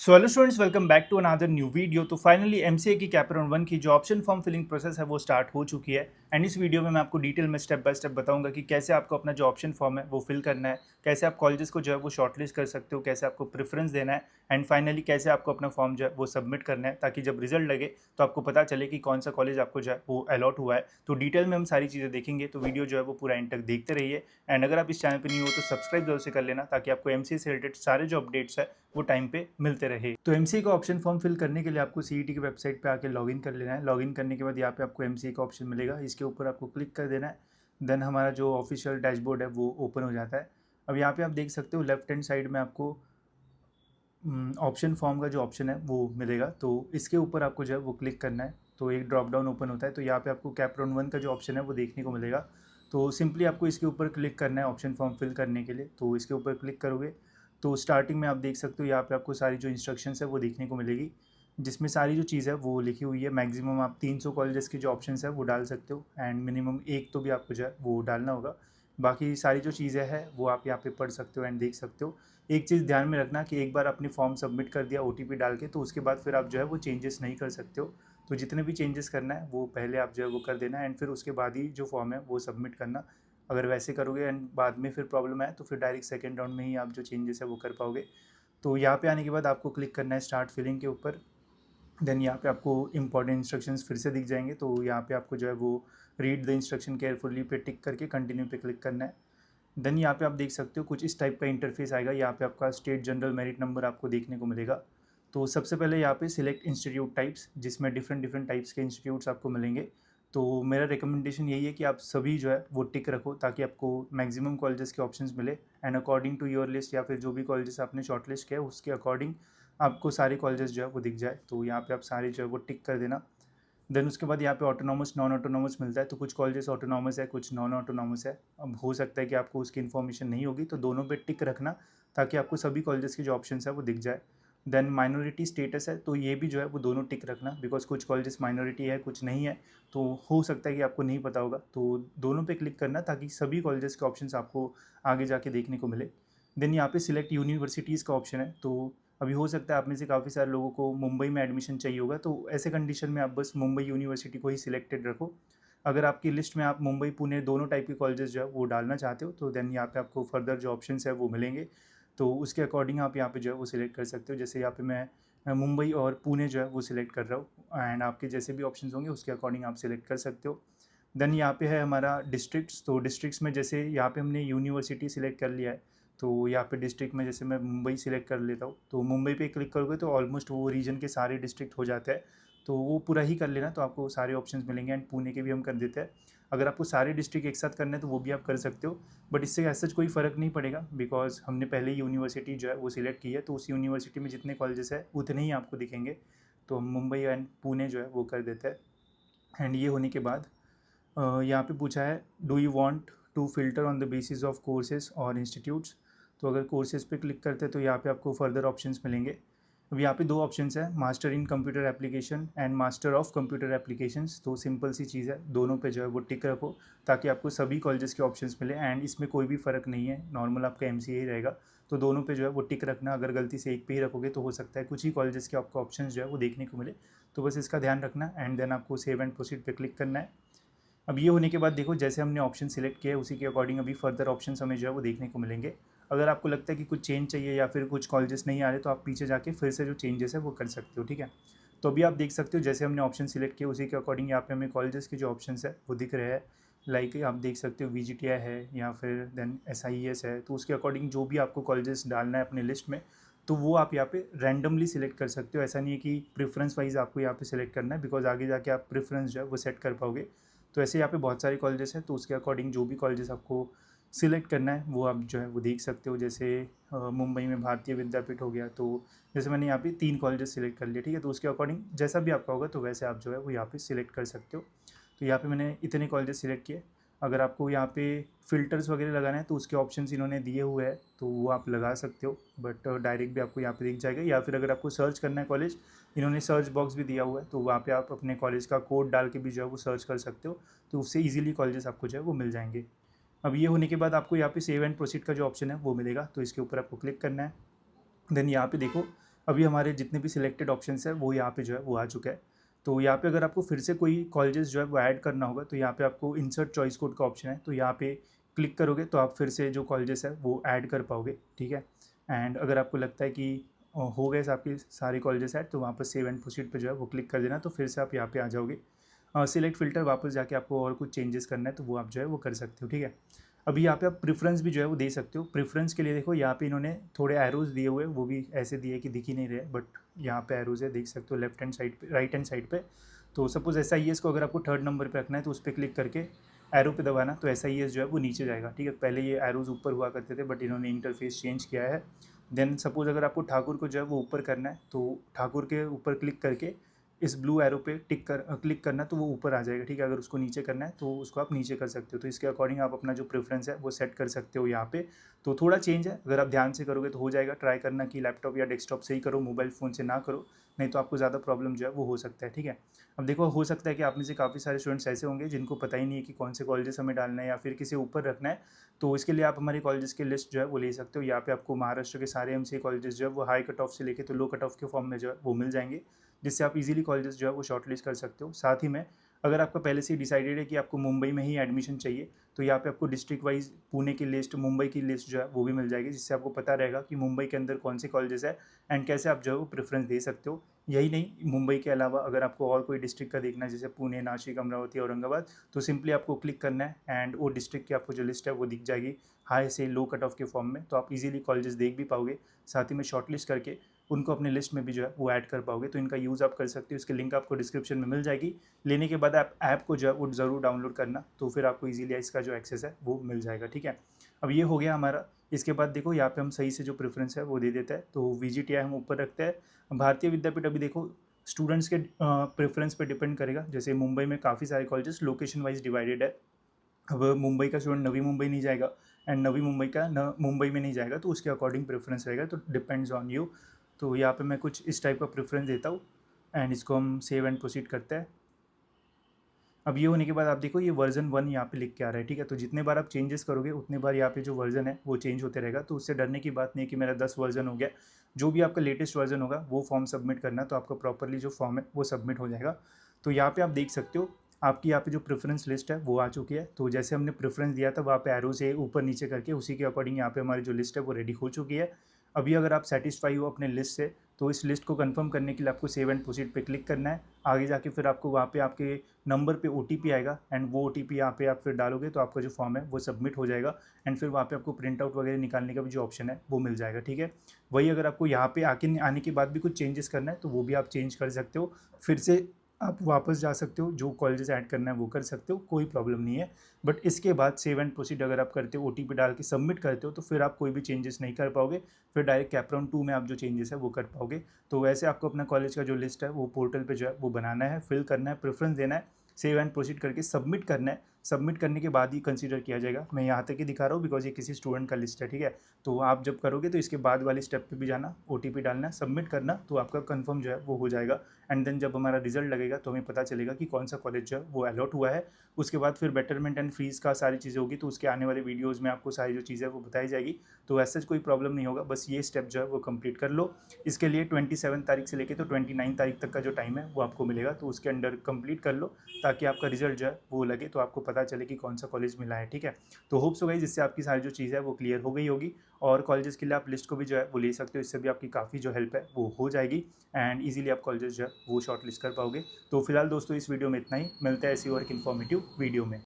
So hello students, welcome back to another new video. तो finally MCA की CAP round 1 की जो ऑप्शन फॉर्म फिलिंग प्रोसेस है वो स्टार्ट हो चुकी है। एंड इस वीडियो में मैं आपको डिटेल में स्टेप बाय स्टेप बताऊंगा कि कैसे आपको अपना जो ऑप्शन फॉर्म है वो फिल करना है, कैसे आप कॉलेजेस को जो है वो शॉर्टलिस्ट कर सकते हो, कैसे आपको प्रेफरेंस देना है, एंड फाइनली कैसे आपको अपना फॉर्म जो है वो सबमिट करना है, ताकि जब रिजल्ट लगे तो आपको पता चले कि कौन सा कॉलेज आपको जो है वो अलॉट हुआ है। तो डिटेल में हम सारी चीज़ें देखेंगे, तो वीडियो जो है वो पूरा एंड तक देखते रहिए। एंड अगर आप इस चैनल पर नहीं हो तो सब्सक्राइब जरूर से कर लेना, ताकि आपको एमसीए से रिलेटेड सारे जो अपडेट्स है वो टाइम पे मिलते रहे। तो एमसीए का ऑप्शन फॉर्म फिल करने के लिए आपको सीईटी की वेबसाइट पे आके लॉगिन कर लेना है। लॉगिन करने के बाद यहाँ पे आपको एमसीए का ऑप्शन मिलेगा, इसके ऊपर आपको क्लिक कर देना है। देन हमारा जो ऑफिशियल डैशबोर्ड है वो ओपन हो जाता है। अब यहाँ पे आप देख सकते हो लेफ्ट हैंड साइड में आपको ऑप्शन फॉर्म का जो ऑप्शन है वो मिलेगा, तो इसके ऊपर आपको जो है वो क्लिक करना है। तो एक ड्रॉप डाउन ओपन होता है, तो यहाँ पे आपको कैपराउंड 1 का जो ऑप्शन है वो देखने को मिलेगा। तो सिंपली आपको इसके ऊपर क्लिक करना है ऑप्शन फॉर्म फिल करने के लिए। तो इसके ऊपर क्लिक करोगे तो स्टार्टिंग में आप देख सकते हो यहाँ पे आपको सारी जो इंस्ट्रक्शंस है वो देखने को मिलेगी, जिसमें सारी जो चीज़ है वो लिखी हुई है। मैक्सिमम आप 300 कॉलेजेस के जो ऑप्शंस है वो डाल सकते हो, एंड मिनिमम एक तो भी आपको जो है वो डालना होगा। बाकी सारी जो चीज़ें हैं वो आप यहाँ पे पढ़ सकते हो एंड देख सकते हो। एक चीज़ ध्यान में रखना कि एक बार आपने फॉर्म सबमिट कर दिया ओटीपी डाल के, तो उसके बाद फिर आप जो है वो चेंजेस नहीं कर सकते हो। तो जितने भी चेंजेस करना है वो पहले आप जो है वो कर देना, एंड फिर उसके बाद ही जो फॉर्म है वो सबमिट करना। अगर वैसे करोगे एंड बाद में फिर प्रॉब्लम आए तो फिर डायरेक्ट सेकेंड राउंड में ही आप जो चेंजेस है वो कर पाओगे। तो यहाँ पे आने के बाद आपको क्लिक करना है स्टार्ट फिलिंग के ऊपर। देन यहाँ पे आपको इंपॉर्टेंट इंस्ट्रक्शंस फिर से दिख जाएंगे, तो यहाँ पे आपको जो है वो रीड द इंस्ट्रक्शन केयरफुली पे टिक करके कंटिन्यू पे क्लिक करना है। देन यहाँ पे आप देख सकते हो कुछ इस टाइप का इंटरफेस आएगा। यहाँ पे आपका स्टेट जनरल मेरिट नंबर आपको देखने को मिलेगा। तो सबसे पहले यहाँ पे सिलेक्ट इंस्टीट्यूट टाइप्स, जिसमें डिफरेंट डिफरेंट टाइप्स के इंस्टीट्यूट्स आपको मिलेंगे। तो मेरा रिकमेंडेशन यही है कि आप सभी जो है वो टिक रखो, ताकि आपको मैक्सिमम कॉलेजेस के ऑप्शंस मिले। And according to your list, या फिर जो भी कॉलेजेस आपने शॉर्ट लिस्ट किया है उसके अकॉर्डिंग आपको सारे कॉलेजेस जो है वो दिख जाए। तो यहाँ पे आप सारे जो है वो टिक कर देना। देन उसके बाद यहाँ पे ऑटोनॉमस नॉन ऑटोनॉमस मिलता है। तो कुछ कॉलेजेस ऑटोनॉमस है, कुछ नॉन ऑटोनॉमस है। अब हो सकता है कि आपको उसकी इन्फॉर्मेशन नहीं होगी, तो दोनों पे टिक रखना, ताकि आपको सभी कॉलेजेस के जो ऑप्शन है वो दिख जाए। देन माइनॉरिटी स्टेटस है, तो ये भी जो है वो दोनों टिक रखना, बिकॉज कुछ कॉलेजेस माइनॉरिटी है कुछ नहीं है। तो हो सकता है कि आपको नहीं पता होगा, तो दोनों पे क्लिक करना, ताकि सभी कॉलेजेस के ऑप्शन आपको आगे जाके देखने को मिले। देन यहाँ पे सिलेक्ट यूनिवर्सिटीज़ का ऑप्शन है। तो अभी हो सकता है आप में से काफ़ी सारे लोगों को मुंबई में एडमिशन चाहिए होगा, तो ऐसे कंडीशन में आप बस मुंबई यूनिवर्सिटी को ही सिलेक्टेड रखो। अगर आपकी लिस्ट में आप मुंबई पुणे दोनों टाइप के कॉलेजेस जो है वो डालना चाहते हो, तो देन यहाँ पे आपको फर्दर जो ऑप्शंस है वो मिलेंगे। तो उसके अकॉर्डिंग आप यहाँ पे जो है वो सिलेक्ट कर सकते हो। जैसे यहाँ पे मैं मुंबई और पुणे जो है वो सिलेक्ट कर रहा हूँ, एंड आपके जैसे भी ऑप्शन होंगे उसके अकॉर्डिंग आप सिलेक्ट कर सकते हो। देन यहाँ पे है हमारा डिस्ट्रिक्ट्स। तो डिस्ट्रिक्ट्स में जैसे यहाँ पे हमने यूनिवर्सिटी सिलेक्ट कर लिया है, तो यहाँ पे डिस्ट्रिक्ट में जैसे मैं मुंबई सिलेक्ट कर लेता हूँ, तो मुंबई पे क्लिक करोगे तो ऑलमोस्ट वो रीजन के सारे डिस्ट्रिक्ट हो जाते हैं। तो वो पूरा ही कर लेना, तो आपको सारे ऑप्शंस मिलेंगे। एंड पुणे के भी हम कर देते हैं। अगर आपको सारे डिस्ट्रिक्ट एक साथ करने हैं तो वो भी आप कर सकते हो, बट इससे ऐसा कोई फ़र्क नहीं पड़ेगा, बिकॉज हमने पहले ही यूनिवर्सिटी जो है वो सिलेक्ट की है। तो उस यूनिवर्सिटी में जितने कॉलेजेस है उतने ही आपको दिखेंगे। तो हम मुंबई एंड पुणे जो है वो कर देते हैं। एंड ये होने के बाद यहाँ पे पूछा है, do you want to filter on the basis of courses और इंस्टीट्यूट्स। तो अगर कोर्सेज पे क्लिक करते हैं तो यहाँ पे आपको फर्दर ऑप्शंस मिलेंगे। अब यहाँ पे दो ऑप्शंस है, master in computer application and master of computer applications. तो सिंपल सी चीज़ है, दोनों पे जो है वो टिक रखो, ताकि आपको सभी कॉलेजेस के ऑप्शंस मिले। एंड इसमें कोई भी फ़र्क नहीं है, नॉर्मल आपका एमसीए ही रहेगा। तो दोनों पे जो है वो टिक रखना। अगर गलती से एक पे ही रखोगे तो हो सकता है कुछ ही कॉलेजेस के आपको ऑप्शन जो है वो देखने को मिले। तो बस इसका ध्यान रखना, एंड देन आपको सेव एंड प्रोसीड पे क्लिक करना है। अब ये होने के बाद देखो, जैसे हमने ऑप्शन सिलेक्ट किया है उसी के अकॉर्डिंग अभी फर्दर ऑप्शन हमें जो है वो देखने को मिलेंगे। अगर आपको लगता है कि कुछ चेंज चाहिए या फिर कुछ कॉलेजेस नहीं आ रहे, तो आप पीछे जाके फिर से जो चेंजेस है वो कर सकते हो, ठीक है। तो अभी आप देख सकते हो जैसे हमने ऑप्शन सिलेक्ट किया उसी के अकॉर्डिंग यहाँ पे हमें कॉलेजेस के जो ऑप्शन है वो दिख रहे हैं। लाइक आप देख सकते हो VGTI है, या फिर देन SIES है। तो उसके अकॉर्डिंग जो भी आपको कॉलेजेस डालना है अपने लिस्ट में, तो वो आप यहाँ पे रैंडमली सिलेक्ट कर सकते हो। ऐसा नहीं है कि प्रेफरेंस वाइज आपको यहाँ पे सिलेक्ट करना है, बिकॉज आगे जाके आप प्रेफरेंस जो है वो सेट कर पाओगे। तो ऐसे यहाँ पे बहुत सारे कॉलेजेस हैं, तो उसके अकॉर्डिंग जो भी कॉलेजेस आपको सिलेक्ट करना है वो आप जो है वो देख सकते हो। जैसे मुंबई में भारतीय विद्यापीठ हो गया, तो जैसे मैंने यहाँ पे 3 कॉलेजेस सिलेक्ट कर लिए, ठीक है। तो उसके अकॉर्डिंग जैसा भी आपका होगा तो वैसे आप जो है वो यहाँ पे सिलेक्ट कर सकते हो। तो यहाँ पे मैंने इतने कॉलेजेस सिलेक्ट किए। अगर आपको यहाँ पे फ़िल्टर्स वगैरह लगाना है तो उसके ऑप्शंस इन्होंने दिए हुए हैं, तो वो आप लगा सकते हो, बट डायरेक्ट भी आपको यहाँ पे दिख जाएगा। या फिर अगर आपको सर्च करना है कॉलेज, इन्होंने सर्च बॉक्स भी दिया हुआ है, तो वहाँ पे आप अपने कॉलेज का कोड डाल के भी जो है वो सर्च कर सकते हो। तो उससे ईजिली कॉलेजेस आपको जो है वो मिल जाएंगे। अब ये होने के बाद आपको यहाँ पे सेव एंड प्रोसीड का जो ऑप्शन है वो मिलेगा, तो इसके ऊपर आपको क्लिक करना है। देन यहाँ पे देखो, अभी हमारे जितने भी सिलेक्टेड ऑप्शंस हैं वो यहाँ पे जो है वो आ चुका है। तो यहाँ पे अगर आपको फिर से कोई कॉलेजेस जो है वो ऐड करना होगा तो यहाँ पे आपको इंसर्ट चॉइस कोड का ऑप्शन है, तो यहाँ पे क्लिक करोगे तो आप फिर से जो कॉलेजेस है वो ऐड कर पाओगे, ठीक है। एंड अगर आपको लगता है कि हो गए आपके सारे कॉलेजेस ऐड, तो वहाँ पर सेव एंड प्रोसीड पे जो है वो क्लिक कर देना, तो फिर से आप यहाँ पे आ जाओगे। सिलेक्ट फ़िल्टर वापस जाके आपको और कुछ चेंजेस करना है तो वो आप जो है वो कर सकते हो, ठीक है। अभी यहाँ पे आप प्रेफरेंस भी जो है वो दे सकते हो। प्रेफरेंस के लिए देखो यहाँ पे इन्होंने थोड़े एरोज़ दिए हुए हैं, वो भी ऐसे दिए कि दिख ही नहीं रहे, बट यहाँ पे एरोज़ है, देख सकते हो लेफ्ट हैंड साइड पे, राइट हैंड साइड पे। तो सपोज़ SIES को अगर आपको थर्ड नंबर पे रखना है तो उस पर क्लिक करके एरो पे दबाना, तो SIES जो है वो नीचे जाएगा, ठीक है। पहले ये एरोज़ ऊपर हुआ करते थे, बट इन्होंने इंटरफेस चेंज किया है। देन सपोज़ अगर आपको ठाकुर को जो है वो ऊपर करना है, तो ठाकुर के ऊपर क्लिक करके इस ब्लू एरो पे क्लिक करना, तो वो ऊपर आ जाएगा, ठीक है। अगर उसको नीचे करना है तो उसको आप नीचे कर सकते हो, तो इसके अकॉर्डिंग आप अपना जो प्रेफरेंस है वो सेट कर सकते हो यहाँ पे। तो थोड़ा चेंज है, अगर आप ध्यान से करोगे तो हो जाएगा। ट्राई करना कि लैपटॉप या डेस्कटॉप से ही करो, मोबाइल फ़ोन से ना करो, नहीं तो आपको ज़्यादा प्रॉब्लम जो है वो हो सकता है, ठीक है। अब देखो, हो सकता है कि आप में से काफ़ी सारे स्टूडेंट्स ऐसे होंगे जिनको पता ही नहीं है कि कौन से कॉलेजेस हमें डालना है या फिर किसे ऊपर रखना है। तो इसके लिए आप हमारे कॉलेजेस की लिस्ट जो है वो ले सकते हो। यहाँ पे आपको महाराष्ट्र के सारे MCA कॉलेजेस जो है वो हाई कट ऑफ से लेके तो लो कट ऑफ के फॉर्म में जो है वो मिल जाएंगे, जिससे आप इजीली कॉलेजेस जो है वो शॉर्टलिस्ट कर सकते हो। साथ ही में अगर आपका पहले से ही डिसाइडेड है कि आपको मुंबई में ही एडमिशन चाहिए, तो यहाँ पे आपको डिस्ट्रिक्ट वाइज पुणे की लिस्ट, मुंबई की लिस्ट जो है वो भी मिल जाएगी, जिससे आपको पता रहेगा कि मुंबई के अंदर कौन से कॉलेजेस है एंड कैसे आप जो है वो प्रेफरेंस दे सकते हो। यही नहीं, मुंबई के अलावा अगर आपको और कोई डिस्ट्रिक्ट का देखना है, जैसे पुणे, नासिक, अमरावती, औरंगाबाद, तो सिंपली आपको क्लिक करना है एंड वो डिस्ट्रिक्ट की आपको जो लिस्ट है वो दिख जाएगी हाई से लो कट ऑफ के फॉर्म में, तो आप इजीली कॉलेजेस देख भी पाओगे। साथ ही में शॉर्टलिस्ट करके उनको अपने लिस्ट में भी जो है वो ऐड कर पाओगे। तो इनका यूज़ आप कर सकते हो, इसकी लिंक आपको डिस्क्रिप्शन में मिल जाएगी। लेने के बाद आप ऐप को जो है वो ज़रूर डाउनलोड करना, तो फिर आपको इजीली इसका जो एक्सेस है वो मिल जाएगा, ठीक है। अब ये हो गया हमारा। इसके बाद देखो यहाँ पे हम सही से जो प्रेफरेंस है वो दे देते हैं, तो VGTI हम ऊपर रखते हैं। भारतीय विद्यापीठ अभी देखो स्टूडेंट्स के प्रेफरेंस पे डिपेंड करेगा। जैसे मुंबई में काफ़ी सारे कॉलेजेस लोकेशन वाइज डिवाइडेड है। अब मुंबई का स्टूडेंट नवी मुंबई नहीं जाएगा एंड नवी मुंबई का न मुंबई में नहीं जाएगा, तो उसके अकॉर्डिंग प्रेफरेंस रहेगा, तो डिपेंड्स ऑन यू। तो यहाँ पे मैं कुछ इस टाइप का प्रेफरेंस देता हूँ एंड इसको हम सेव एंड प्रोसीड करते हैं। अब ये होने के बाद आप देखो ये वर्जन 1 यहाँ पे लिख के आ रहा है, ठीक है। तो जितने बार आप चेंजेस करोगे उतने बार यहाँ पे जो वर्जन है वो चेंज होते रहेगा, तो उससे डरने की बात नहीं है कि मेरा 10 वर्जन हो गया। जो भी आपका लेटेस्ट वर्जन होगा वो फॉर्म सबमिट करना, तो आपका प्रॉपरली जो फॉर्म है वो सबमिट हो जाएगा। तो यहाँ पे आप देख सकते हो आपकी यहाँ पे जो प्रेफरेंस लिस्ट है वो आ चुकी है। तो जैसे हमने प्रेफरेंस दिया था वहाँ पे एरो से ऊपर नीचे करके, उसी के अकॉर्डिंग यहाँ पे हमारी जो लिस्ट है वो रेडी हो चुकी है। अभी अगर आप सेटिस्फाई हो अपने लिस्ट से, तो इस लिस्ट को कंफर्म करने के लिए आपको सेव एंड प्रोसीड पे क्लिक करना है। आगे जाके फिर आपको वहाँ पे आपके नंबर पे OTP आएगा एंड वो OTP यहाँ पे आप फिर डालोगे तो आपका जो फॉर्म है वो सबमिट हो जाएगा एंड फिर वहाँ पे आपको प्रिंट आउट वगैरह निकालने का भी जो ऑप्शन है वो मिल जाएगा, ठीक है। वही अगर आपको यहाँ पे आने के बाद भी कुछ चेंजेस करना है तो वो भी आप चेंज कर सकते हो। फिर से आप वापस जा सकते हो, जो कॉलेजेस ऐड करना है वो कर सकते हो, कोई प्रॉब्लम नहीं है। बट इसके बाद सेव एंड प्रोसीड अगर आप करते हो, OTP डाल के सबमिट करते हो, तो फिर आप कोई भी चेंजेस नहीं कर पाओगे। फिर डायरेक्ट कैपराउंड 2 में आप जो चेंजेस है वो कर पाओगे। तो वैसे आपको अपना कॉलेज का जो लिस्ट है वो पोर्टल पे जो है वो बनाना है, फिल करना है, प्रेफरेंस देना है, सेव एंड प्रोसीड करके सबमिट करना है। सबमिट करने के बाद ही कंसीडर किया जाएगा। मैं यहाँ तक ही दिखा रहा हूँ बिकॉज ये किसी स्टूडेंट का लिस्ट है, ठीक है। तो आप जब करोगे तो इसके बाद वाली स्टेप पे भी जाना, OTP डालना, सबमिट करना, तो आपका कंफर्म जो है वो हो जाएगा। एंड देन जब हमारा रिजल्ट लगेगा तो हमें पता चलेगा कि कौन सा कॉलेज जो है वो अलॉट हुआ है। उसके बाद फिर बेटरमेंट एंड फीस का सारी चीज़ें होगी, तो उसके आने वाले वीडियोज़ में आपको सारी जो चीज़ें वो बताई जाएगी। तो ऐसा कोई प्रॉब्लम नहीं होगा, बस ये स्टेप जो है वो कंप्लीट कर लो। इसके लिए 27 तारीख से लेके तो 29 तारीख तक का जो टाइम है वो आपको मिलेगा, तो उसके अंडर कंप्लीट कर लो ताकि आपका रिजल्ट जो है वो लगे तो आपको पता चले कि कौन सा कॉलेज मिला है, ठीक है। तो होप्स हो गई जिससे आपकी सारी जो चीज़ है वो क्लियर हो गई होगी। और कॉलेजेस के लिए आप लिस्ट को भी जो है वो ले सकते हो, इससे भी आपकी काफ़ी जो हेल्प है वो हो जाएगी एंड इजीली आप कॉलेजेस जो है वो शॉर्ट लिस्ट कर पाओगे। तो फिलहाल दोस्तों इस वीडियो में इतना ही, मिलते हैं ऐसी और एक इन्फॉर्मेटिव वीडियो में।